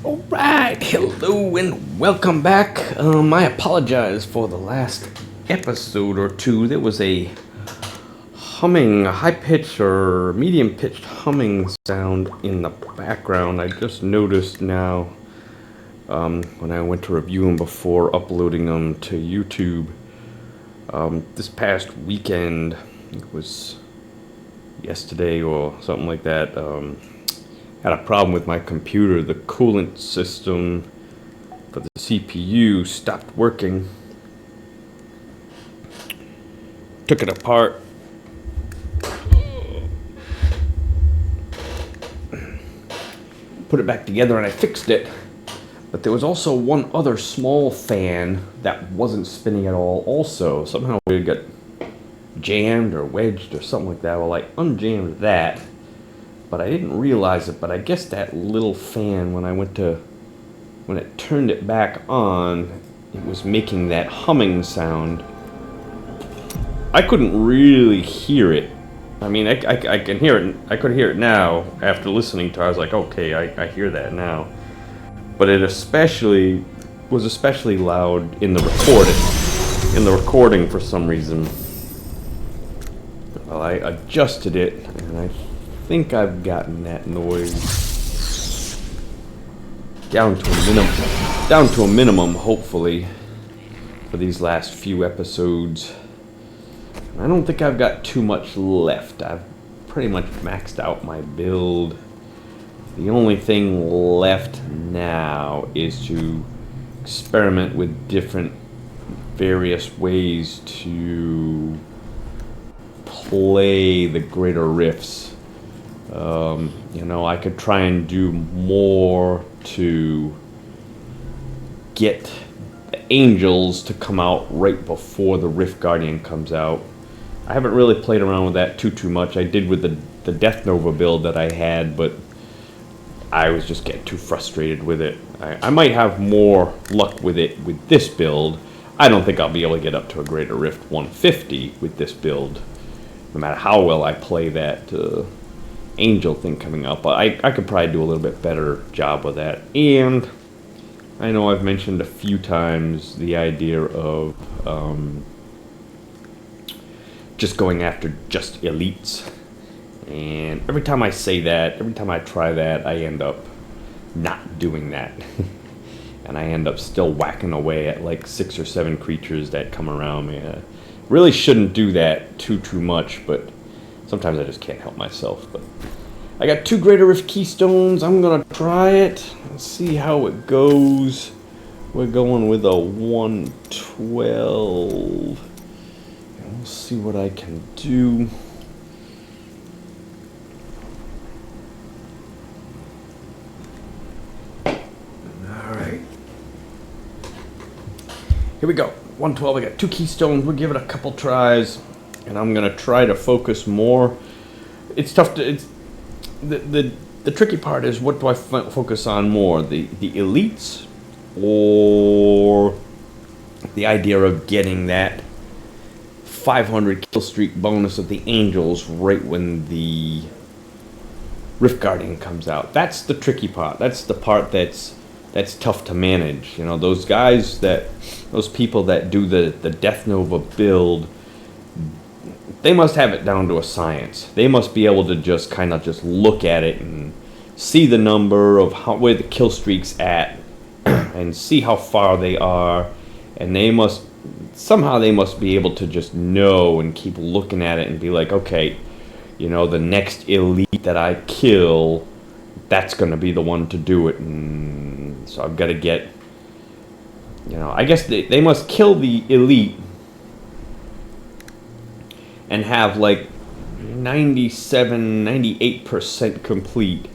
Alright, hello and welcome back. I apologize for the last episode or two. There was a humming, high-pitched or medium-pitched humming sound in the background. I just noticed now when I went to review them before uploading them to YouTube. This past weekend, it was yesterday or something like that, had a problem with my computer. The coolant system for the CPU stopped working. Took it apart. Put it back together and I fixed it. But there was also one other small fan that wasn't spinning at all also. Somehow it got jammed or wedged or something like that. Well, I unjammed that. But I didn't realize it, but I guess that little fan, when it turned it back on, it was making that humming sound. I couldn't really hear it. I mean, I can hear it, I could hear it now after listening to it. I was like, okay, I hear that now. But it was especially loud in the recording for some reason. Well, I adjusted it, and I think I've gotten that noise down to a minimum, hopefully, for these last few episodes. I don't think I've got too much left. I've pretty much maxed out my build. The only thing left now is to experiment with different various ways to play the greater rifts. I could try and do more to get the angels to come out right before the Rift Guardian comes out. I haven't really played around with that too much. I did with the Death Nova build that I had, but I was just getting too frustrated with it. I might have more luck with it with this build. I don't think I'll be able to get up to a Greater Rift 150 with this build, no matter how well I play that angel thing coming up. But I could probably do a little bit better job with that. And I know I've mentioned a few times the idea of just going after just elites. And every time I say that, every time I try that, I end up not doing that. And I end up still whacking away at like 6 or 7 creatures that come around me. Really shouldn't do that too much, but sometimes I just can't help myself. But I got 2 Greater Rift Keystones. I'm gonna try it. Let's see how it goes. We're going with a 112. We'll see what I can do. Alright. Here we go. 112. I got 2 Keystones. We'll give it a couple tries. And I'm gonna try to focus more. It's tough to. The tricky part is, what do I focus on more? The elites, or the idea of getting that 500 kill streak bonus of the angels right when the Rift Guardian comes out? That's the tricky part. That's the part that's tough to manage. Those people that do the Death Nova build, they must have it down to a science. They must be able to just kind of just look at it and see the number of where the kill streak's at and see how far they are. And they must be able to just know and keep looking at it and be like, okay, the next elite that I kill, that's going to be the one to do it. And so I've got to get, I guess they must kill the elite and have like 98% complete.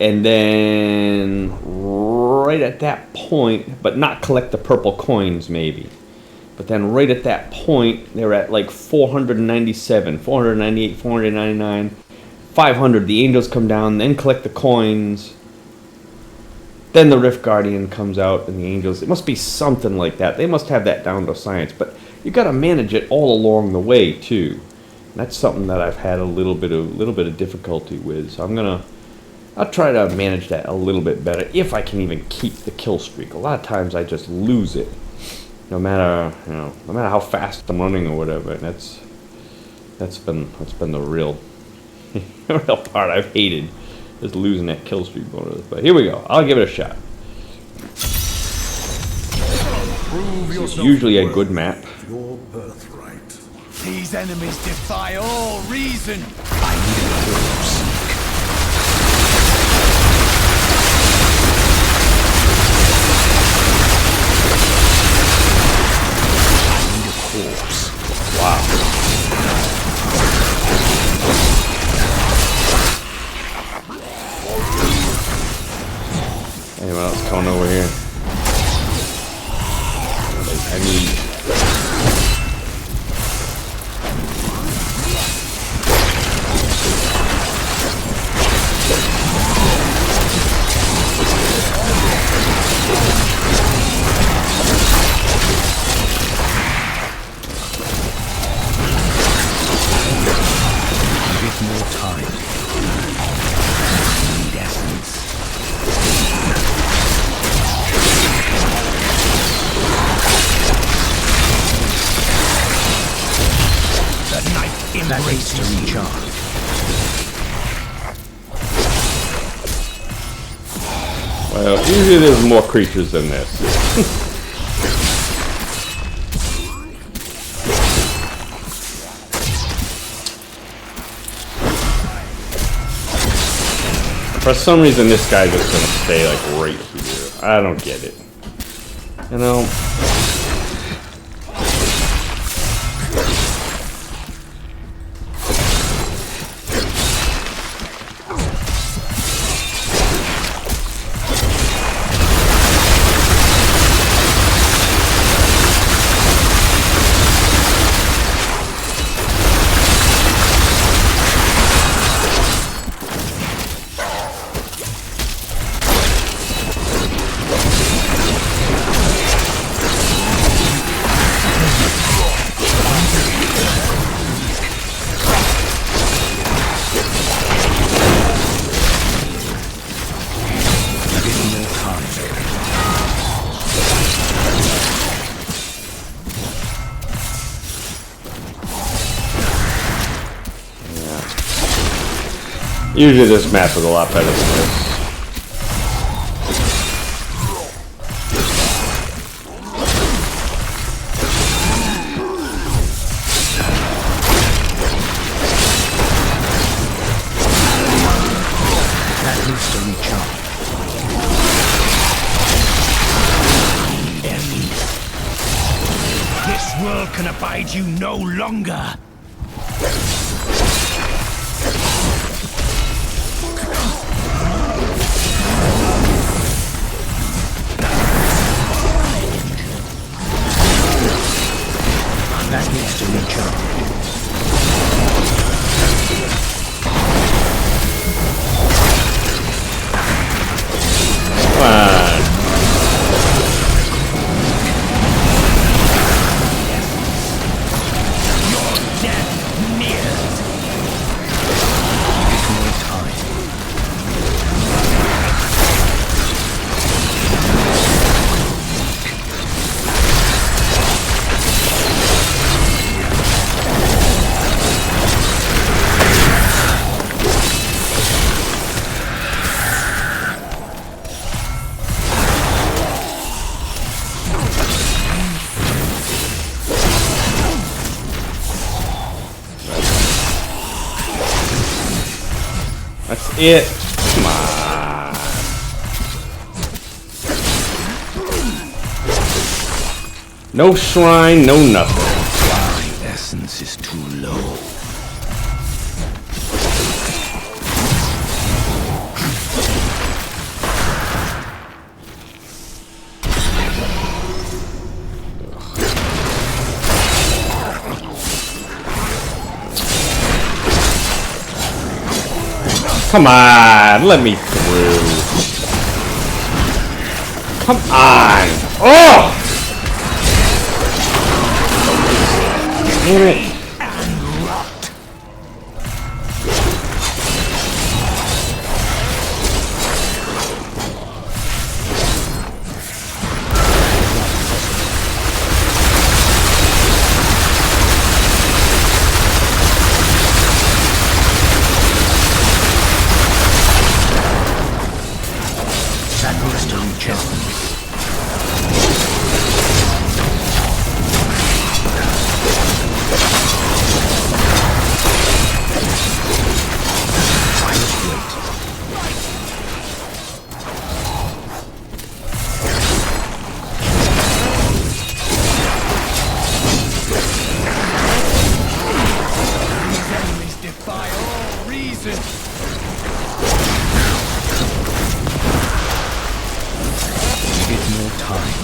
And then right at that point, but not collect the purple coins maybe. But then right at that point, they're at like 497, 498, 499, 500. The angels come down, then collect the coins. Then the Rift Guardian comes out and the angels. It must be something like that. They must have that down to science. But you got to manage it all along the way too. And that's something that I've had a little bit of difficulty with. So I'm gonna I'll try to manage that a little bit better if I can even keep the kill streak. A lot of times I just lose it, no matter how fast I'm running or whatever. And that's been the real real part I've hated, is losing that kill streak bonus. But here we go. I'll give it a shot. It's usually a good map. Your birthright. These enemies defy all reason. I need a corpse. Wow. Anyone else coming over here? I need... More time. Need essence. The night embraces to recharge. Well, usually there's more creatures than this. For some reason, this guy's just gonna stay like right here. I don't get it. You know. Usually this map is a lot better than this. That needs to recharge. This world can abide you no longer. That needs to recharge. Come on. Your death nears. More time. That's it. Come on. No shrine, no nothing. My essence is too low. Come on, let me through. Come on. Oh! Damn it. essence. These enemies defy all reason. Give it more time.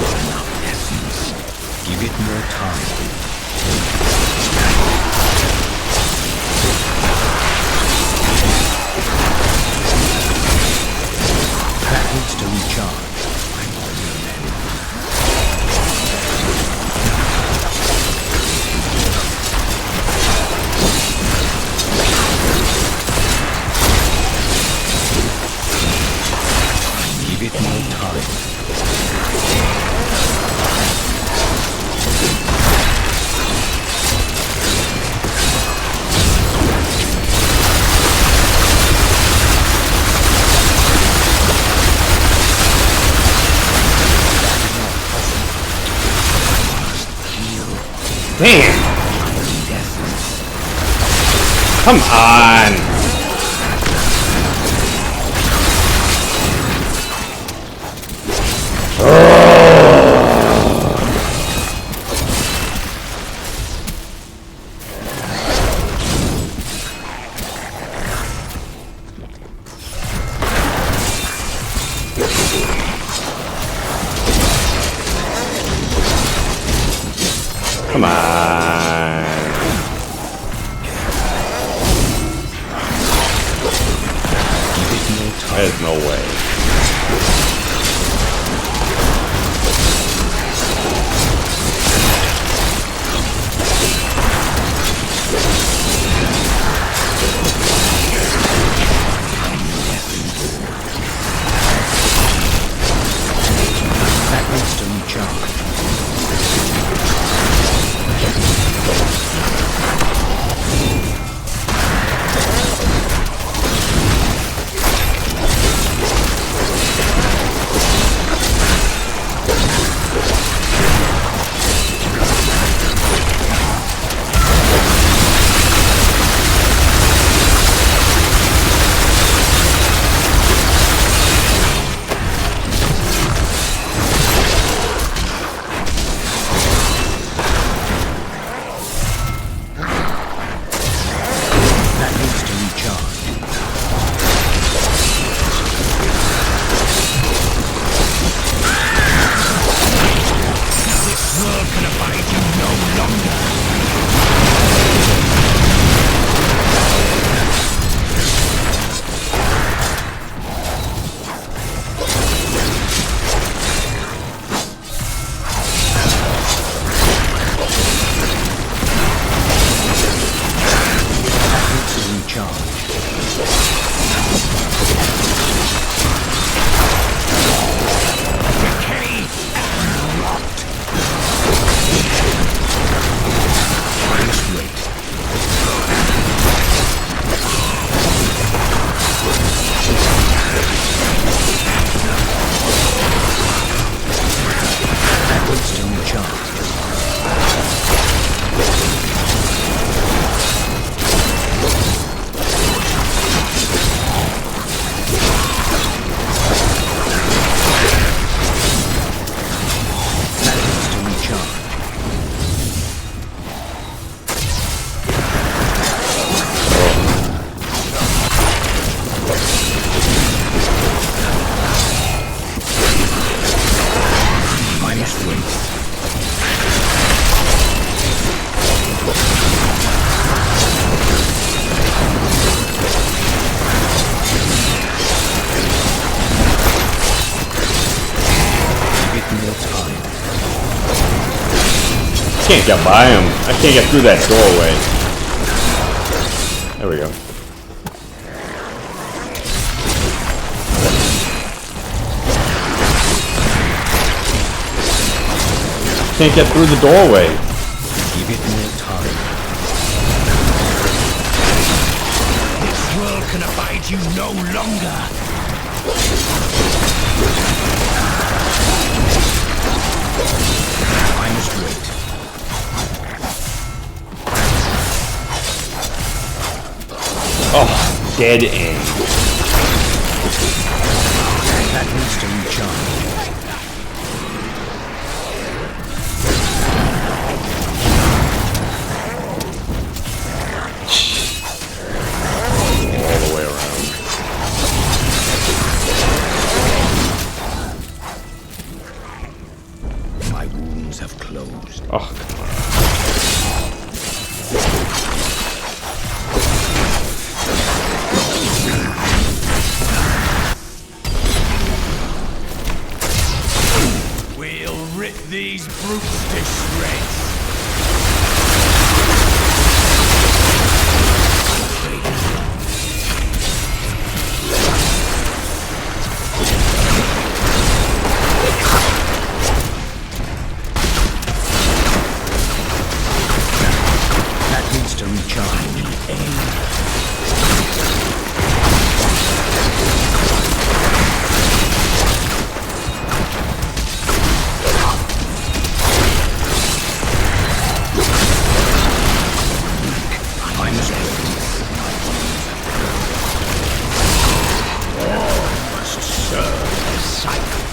Not enough essence. Give it more time. That needs to recharge. I'm all you then. Give it more time. Damn! Come on! Come on. There's no way. That needs to recharge. That needs to recharge. This world can abide you no longer. That needs to recharge. Decay and rot. I must wait. That needs to recharge. That needs to recharge. I must wait. Give it more time. Can't get by him. I can't get through that doorway. There we go. Can't get through the doorway. Give it more time. world can abide you no longer. I must wait. Oh, dead end. That needs to recharge. All the way around. My wounds have closed. Oh, come on. We'll rip these brutes to shreds. That needs to recharge. I must wait. Must serve the cycle.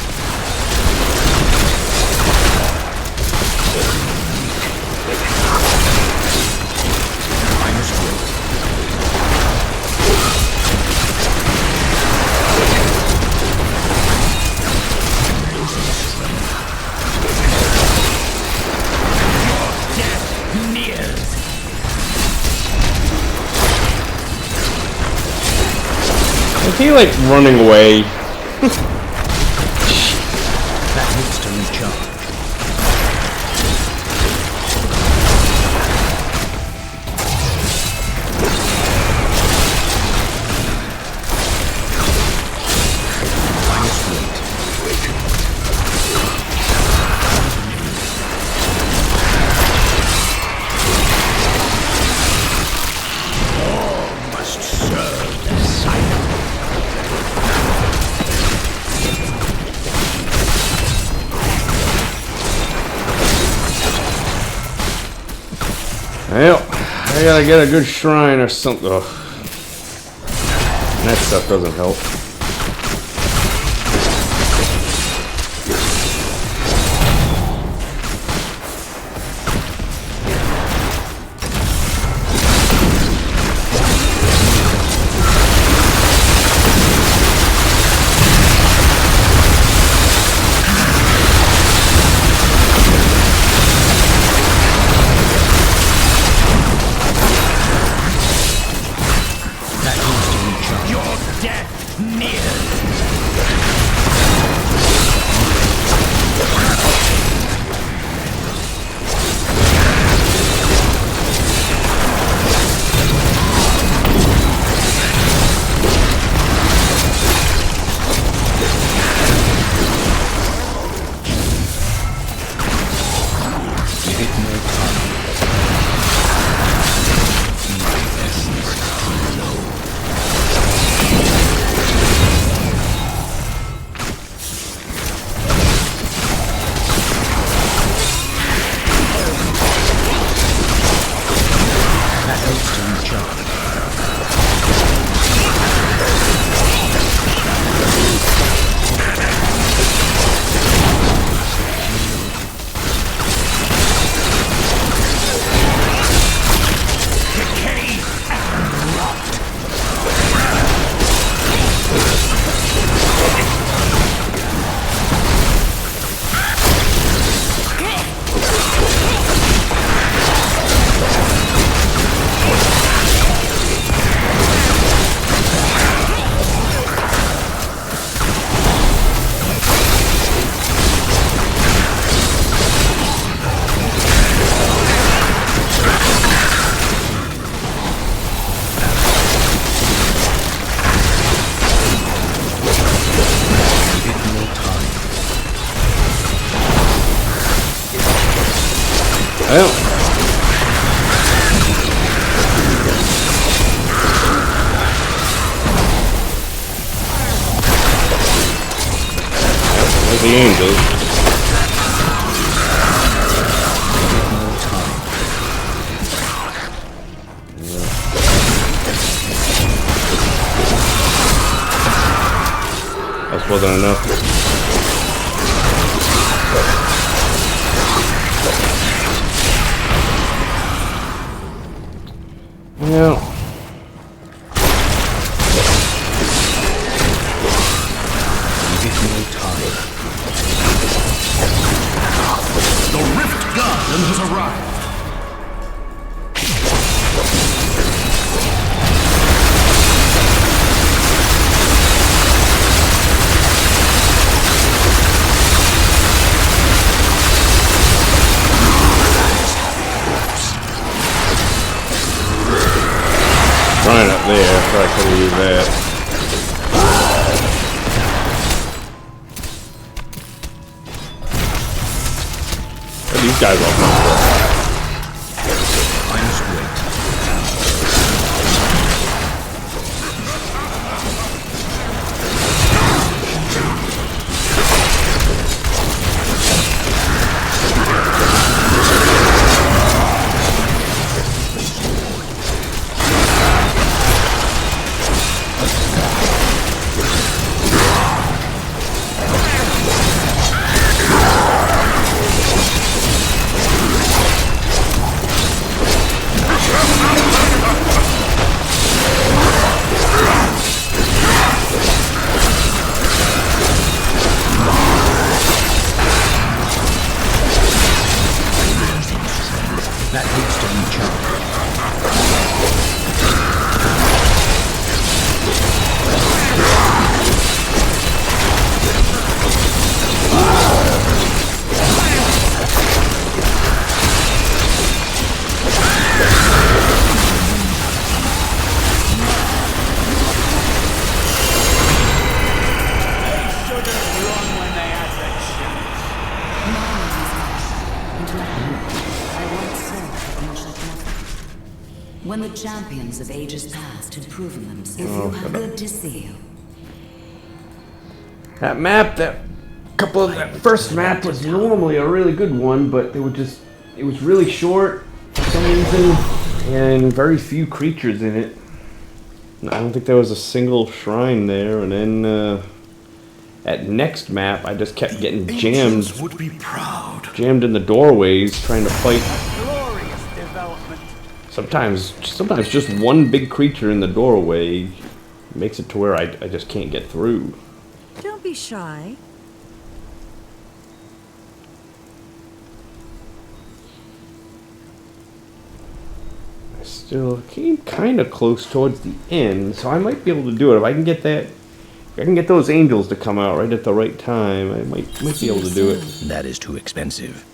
I must wait. Death nears. Is he like running away? That needs to recharge. I must wait. Must serve the cycle. Well, I gotta get a good shrine or something. Ugh. That stuff doesn't help. That needs to recharge. Your death the angels. That wasn't enough. Yeah. Give it more time. The Rift Guardian has arrived. Right up there, so I could have used that. What are these guys all come for? I must wait. That needs to recharge. When the champions of ages past had proven themselves, good to see you. That map, that first map was normally a really good one, but it was really short for some reason, and very few creatures in it. I don't think there was a single shrine there, and then that next map, I just kept getting jammed in the doorways trying to fight. Glorious development. Sometimes just one big creature in the doorway makes it to where I just can't get through. Don't be shy. I still came kind of close towards the end, so I might be able to do it. If I can get that, if I can get those angels to come out right at the right time, I might be able to do it. That is too expensive.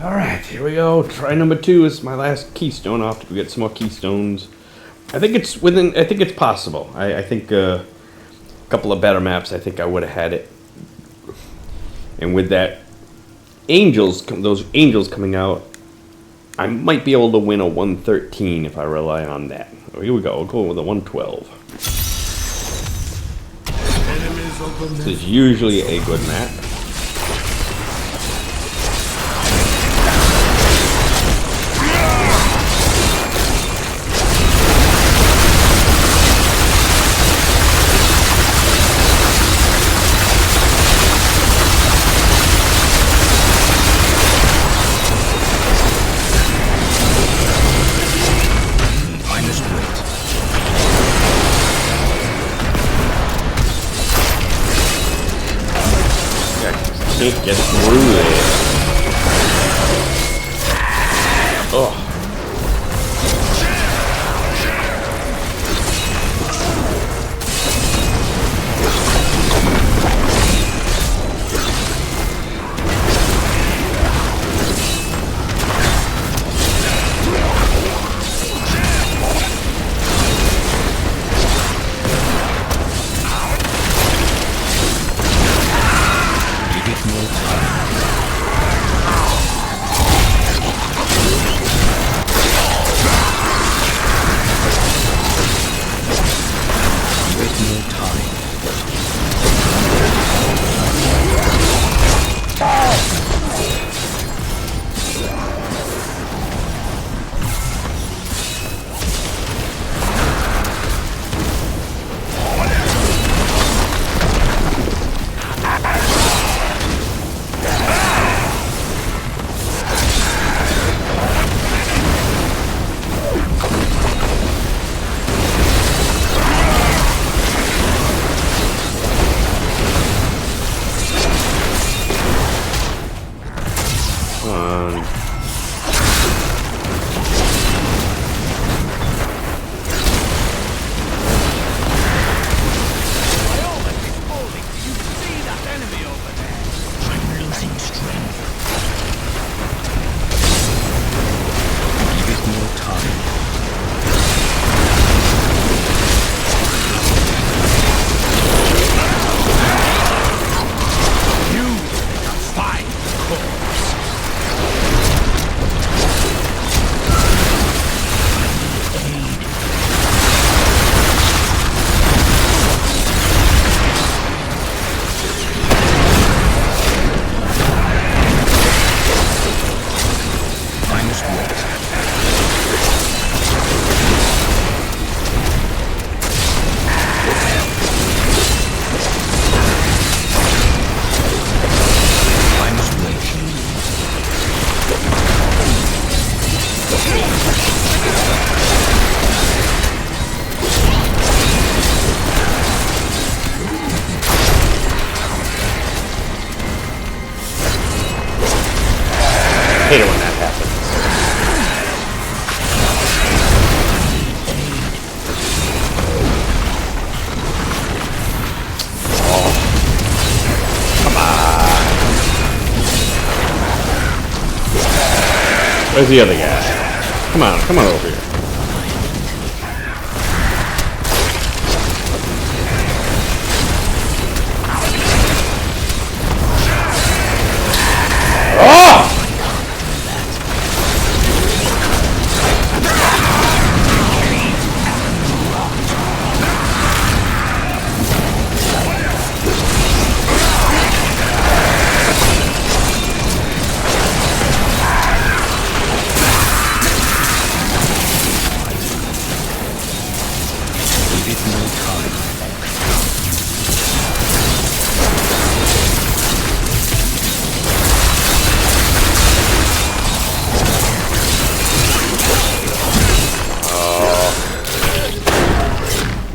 Alright, here we go. Try number 2 is my last keystone. I'll have to get some more keystones. I think it's possible. I think a couple of better maps, I think I would have had it. And with that those angels coming out, I might be able to win a 113 if I rely on that. Oh, here we go. I'll go with a 112. This is usually a good map. can't get through this. Oh. hate it when that happens. Oh. Come on. Where's the other guy? Come on over here.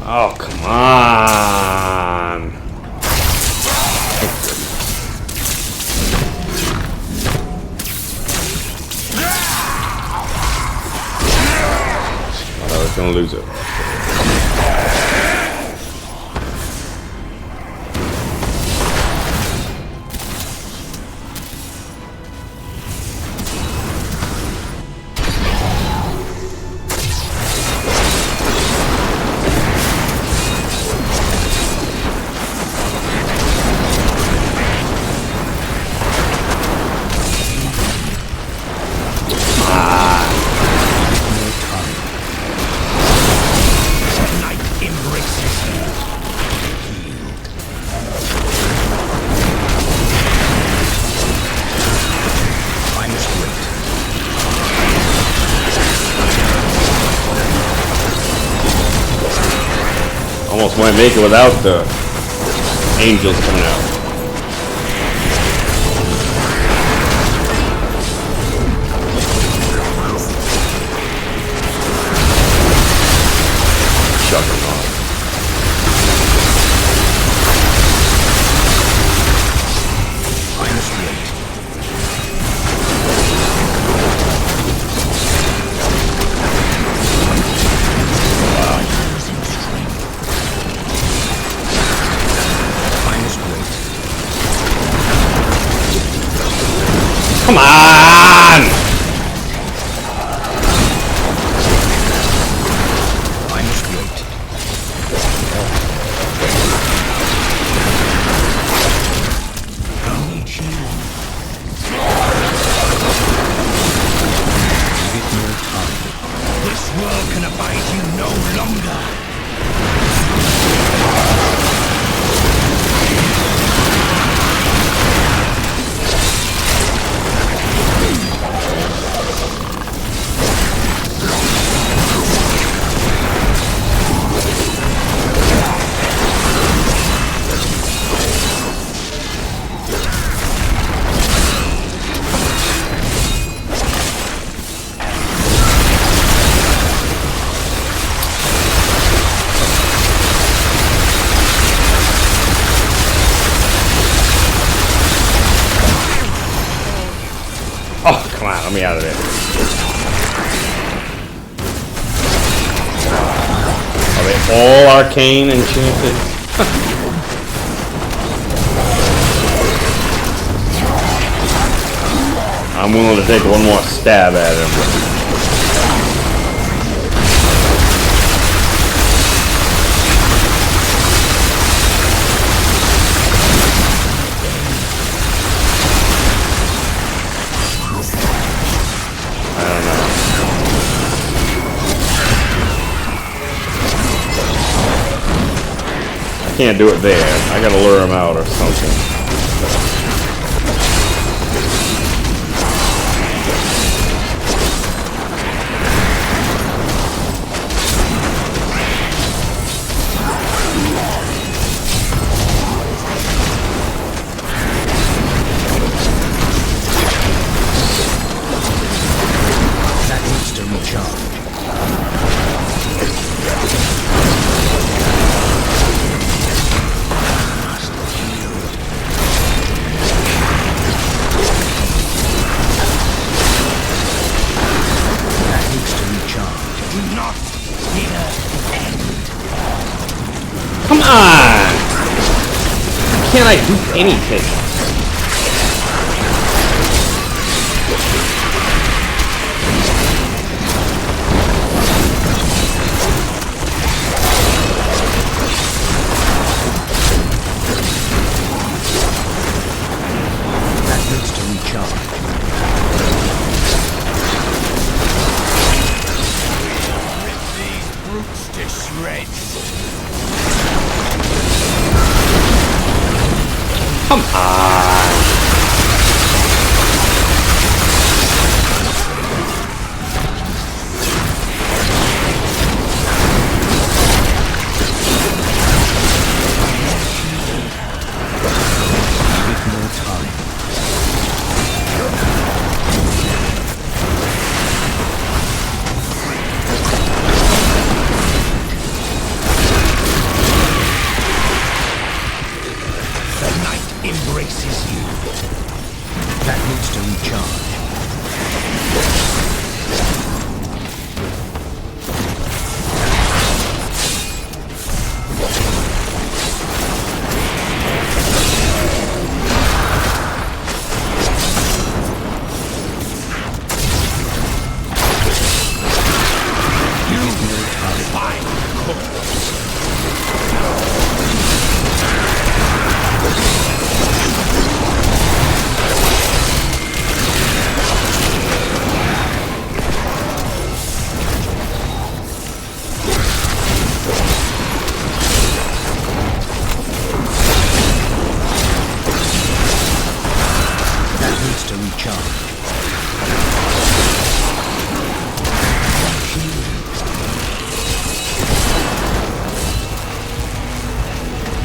Oh, come on. I was gonna lose it. Almost want to make it without the angels coming out. Juggernaut. I'm Come on! I must wait. I need healing. Give it more time. This world can abide you no longer. Oh, come on, let me out of there. Are they all arcane enchanted? I'm willing to take one more stab at him. Can't do it there. I gotta lure him out or something. That needs to recharge. Come on! Can't I do anything? That needs to recharge. These brutes to shreds. Come on! With more time. Embraces you. That needs to recharge. To recharge.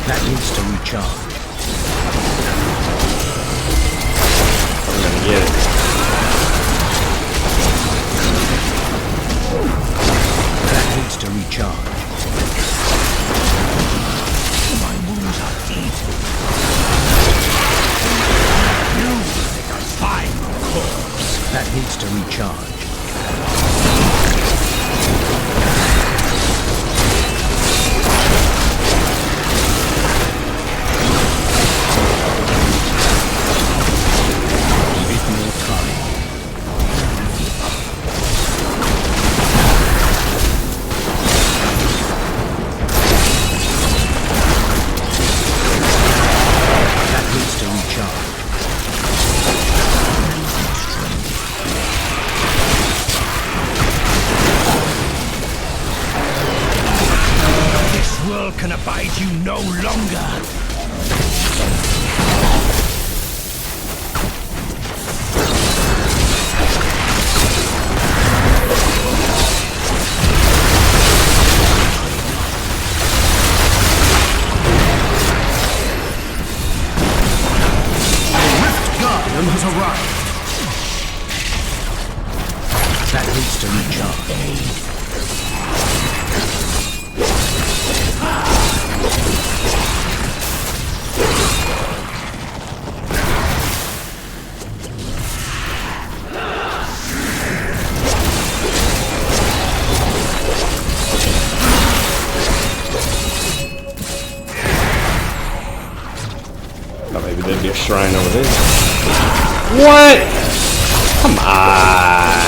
That needs to recharge. I'm gonna get it. That needs to recharge. My wounds are deep. You make a fine corpse. That needs to recharge. Give it more time. recharge. Oh, maybe there'd be a shrine over there. What? Come on.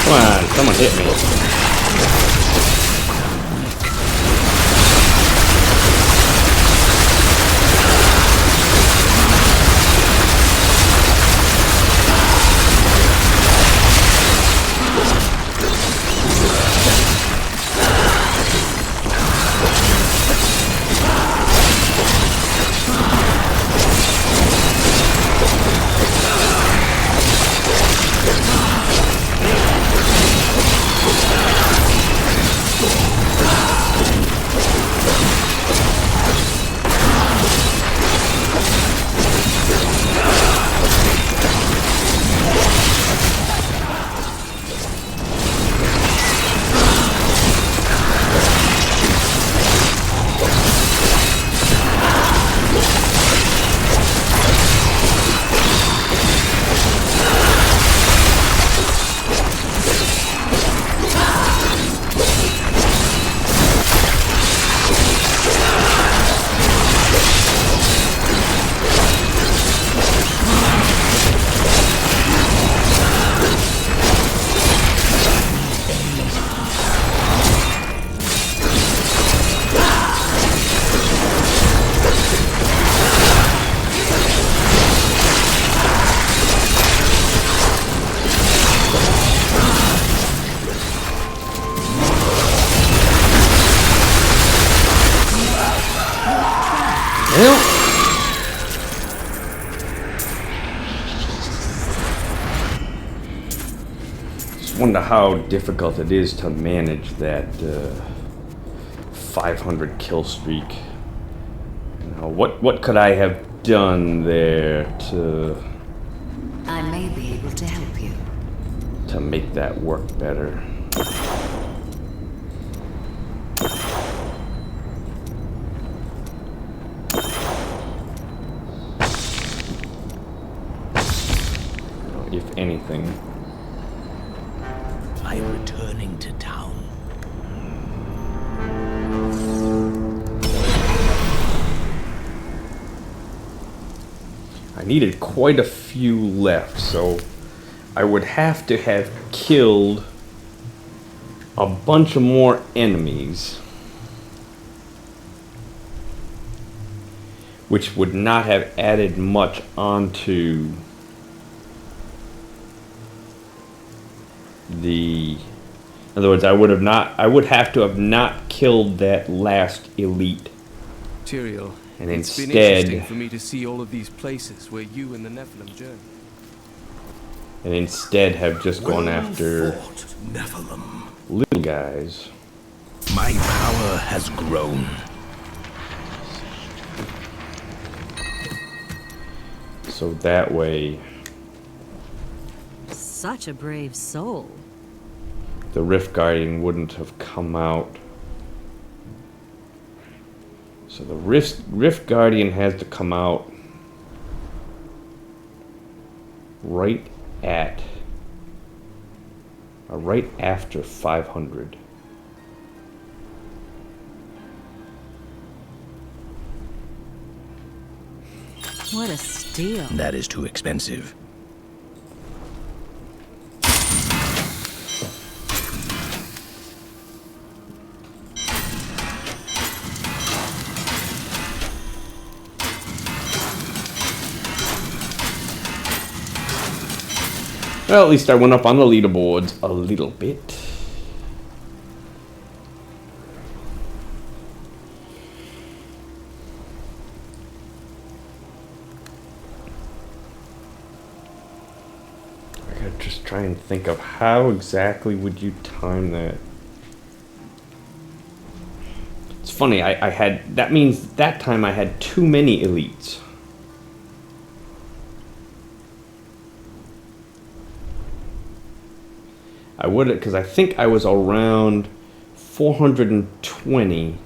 Come on, someone hit me. Wonder how difficult it is to manage that 500 kill streak. Now, what could I have done there to I may be able to help you. make that work better? If anything. I'm returning to town. I needed quite a few left, so I would have to have killed a bunch of more enemies, which would not have added much onto the... In other words, I would have to have not killed that last elite. Tyrael, And it's been instead- interesting for me to see all of these places where you and the Nephilim journey. And instead have just gone after Nephilim. little guys. My power has grown. So that way Such a brave soul. the Rift Guardian wouldn't have come out. So the Rift Guardian has to come out right after 500. What a steal. That is too expensive. Well, at least I went up on the leaderboards a little bit. I gotta just try and think of how exactly would you time that. It's funny, I had, that means that time I had too many elites. I would have, because I think I was around 420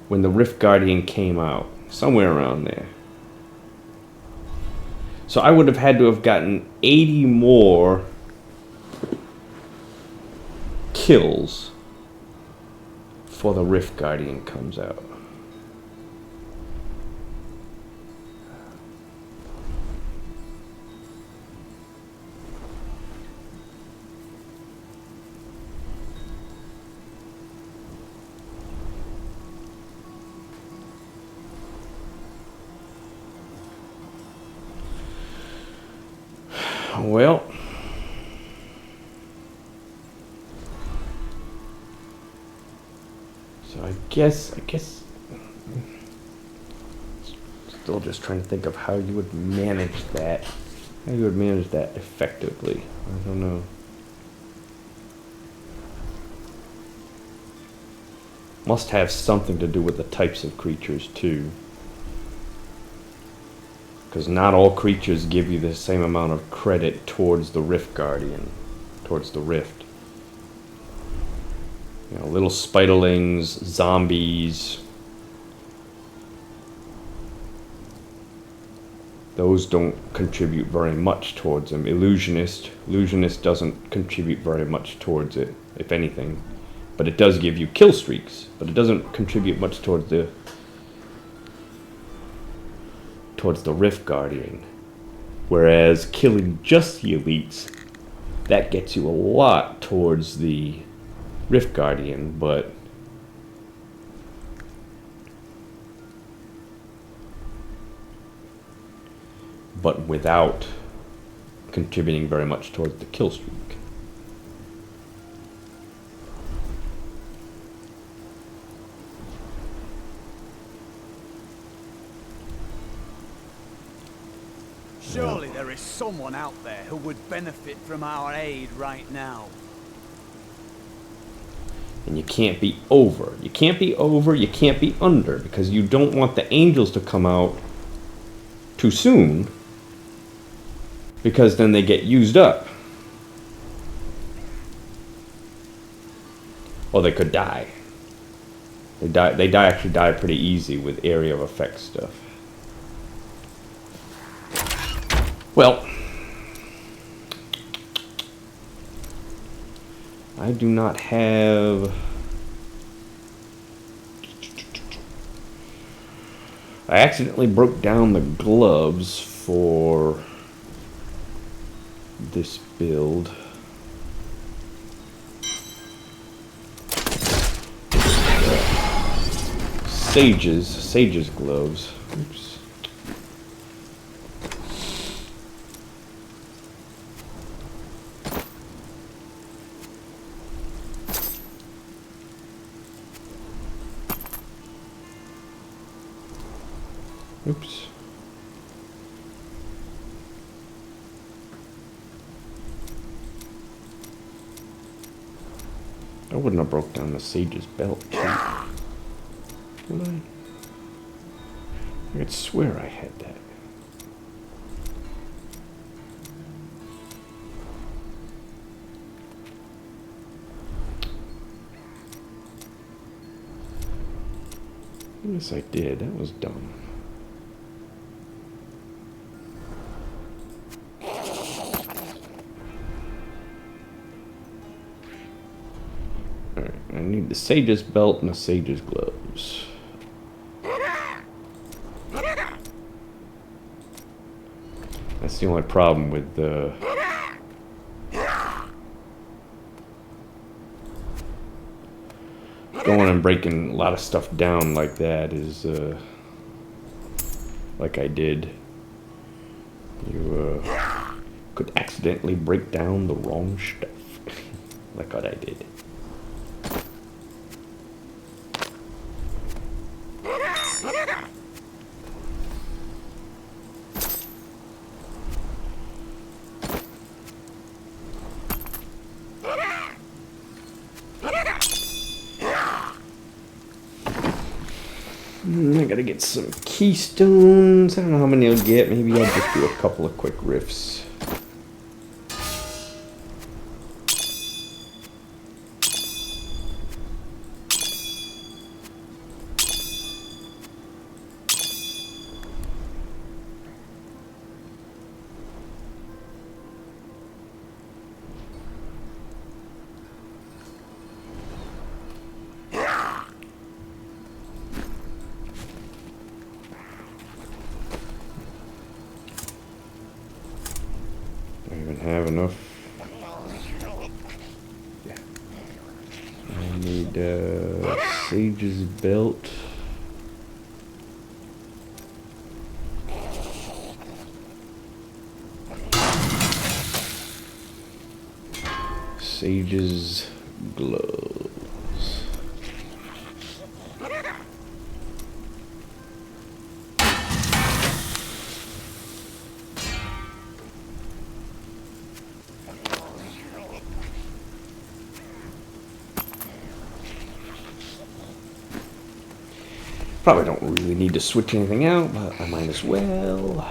when the Rift Guardian came out. Somewhere around there. So I would have had to have gotten 80 more kills before the Rift Guardian comes out. Well, so I guess still just trying to think of how you would manage that. How you would manage that effectively. I don't know. Must have something to do with the types of creatures too. Because not all creatures give you the same amount of credit towards the Rift Guardian, towards the Rift. You know, little spiderlings, zombies. Those don't contribute very much towards them. Illusionist doesn't contribute very much towards it, if anything. But it does give you kill streaks, but it doesn't contribute much towards the Rift Guardian. Whereas killing just the elites, that gets you a lot towards the Rift Guardian, but without contributing very much towards the kill streak. Surely there is someone out there who would benefit from our aid right now. And you can't be over. You can't be over, you can't be under, because you don't want the angels to come out too soon, because then they get used up. Or they could die. They actually die pretty easy with area of effect stuff. Well, I do not have... I accidentally broke down the gloves for this build. Sage's gloves. Oops. Oops. I wouldn't have broke down the Sage's belt. Would I? I could swear I had that. Yes, I did. That was dumb. Alright, I need the Sage's belt and the Sage's gloves. That's the only problem with the... going and breaking a lot of stuff down like that is, like I did. could accidentally break down the wrong stuff. Like what I did. I gotta get some keystones. I don't know how many I'll get. Maybe I'll just do a couple of quick riffs. Have enough. Yeah. I need Sage's belt. Sage's gloves. Probably don't really need to switch anything out, but I might as well.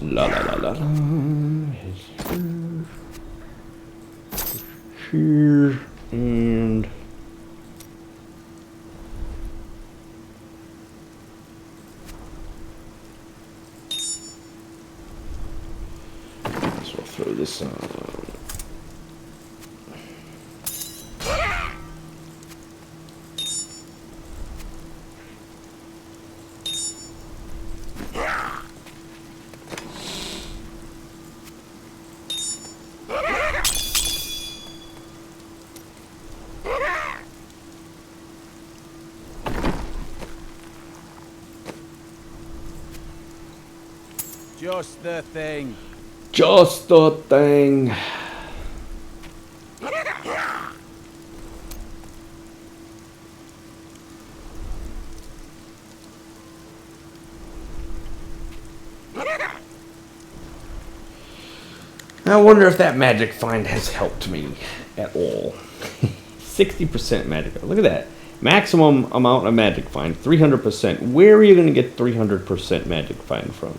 La la la la la. Here and so I'll throw this on. Just the thing. Just the thing. I wonder if that magic find has helped me at all. 60% magic. Look at that. Maximum amount of magic find, 300%. Where are you going to get 300% magic find from?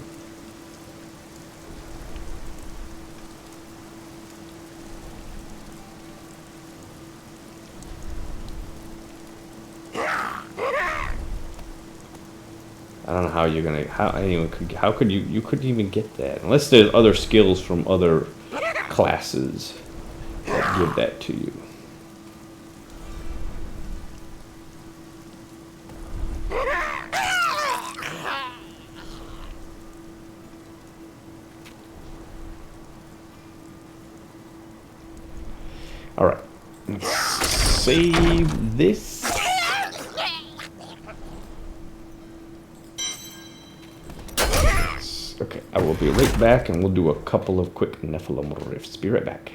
I don't know how you're gonna. How anyone could? How could you? You couldn't even get that unless there's other skills from other classes that give that to you. All right. Let's save this. Okay, I will be right back and we'll do a couple of quick Nephilim riffs. Be right back.